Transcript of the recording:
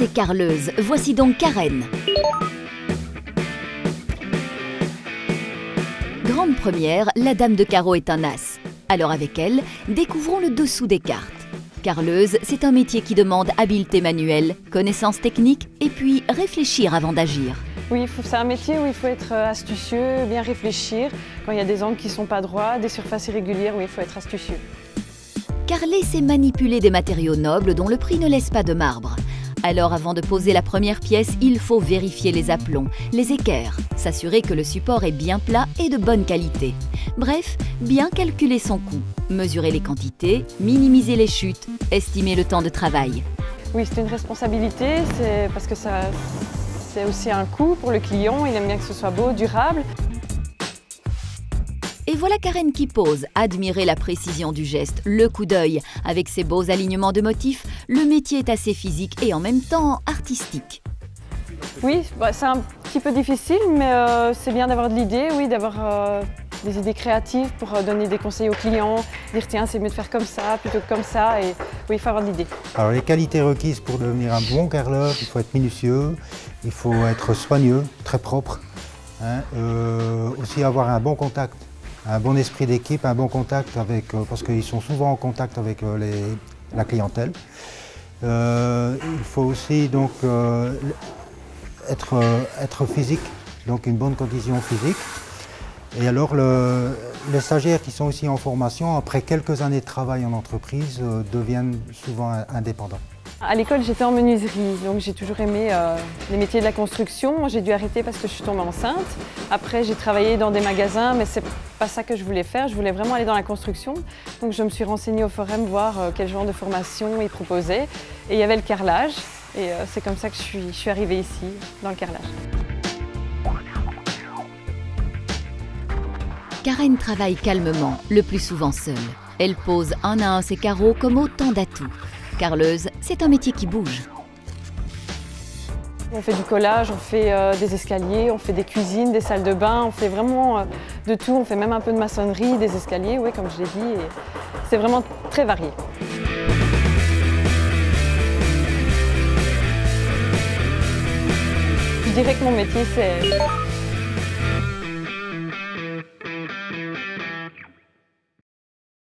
et carreleuse, voici donc Karen. Grande première, la dame de carreau est un as. Alors avec elle, découvrons le dessous des cartes. Carreleuse, c'est un métier qui demande habileté manuelle, connaissances techniques et puis réfléchir avant d'agir. Oui, c'est un métier où il faut être astucieux, bien réfléchir. Quand il y a des angles qui ne sont pas droits, des surfaces irrégulières, oui, il faut être astucieux. Carreler, c'est manipuler des matériaux nobles dont le prix ne laisse pas de marbre. Alors avant de poser la première pièce, il faut vérifier les aplombs, les équerres, s'assurer que le support est bien plat et de bonne qualité. Bref, bien calculer son coût, mesurer les quantités, minimiser les chutes, estimer le temps de travail. Oui, c'est une responsabilité, parce que c'est aussi un coût pour le client, il aime bien que ce soit beau, durable. Et voilà Karen qui pose, admirez la précision du geste, le coup d'œil. Avec ses beaux alignements de motifs, le métier est assez physique et en même temps artistique. Oui, c'est un petit peu difficile, mais c'est bien d'avoir de l'idée, oui, d'avoir des idées créatives pour donner des conseils aux clients, dire tiens c'est mieux de faire comme ça plutôt que comme ça, et oui, il faut avoir de l'idée. Alors les qualités requises pour devenir un bon carreleur, il faut être minutieux, il faut être soigneux, très propre, hein, aussi avoir un bon contact. Un bon esprit d'équipe, un bon contact avec, parce qu'ils sont souvent en contact avec la clientèle. Il faut aussi donc être physique, donc une bonne condition physique. Et alors les stagiaires qui sont aussi en formation, après quelques années de travail en entreprise, deviennent souvent indépendants. À l'école, j'étais en menuiserie, donc j'ai toujours aimé les métiers de la construction. J'ai dû arrêter parce que je suis tombée enceinte. Après, j'ai travaillé dans des magasins, mais c'est pas ça que je voulais faire. Je voulais vraiment aller dans la construction. Donc je me suis renseignée au forum, voir quel genre de formation ils proposaient. Et il y avait le carrelage. Et c'est comme ça que je suis arrivée ici, dans le carrelage. Karen travaille calmement, le plus souvent seule. Elle pose un à un ses carreaux comme autant d'atouts. Carreleuse, c'est un métier qui bouge. On fait du collage, on fait des escaliers, on fait des cuisines, des salles de bain, on fait vraiment de tout. On fait même un peu de maçonnerie, des escaliers, oui, comme je l'ai dit. C'est vraiment très varié. Je dirais que mon métier,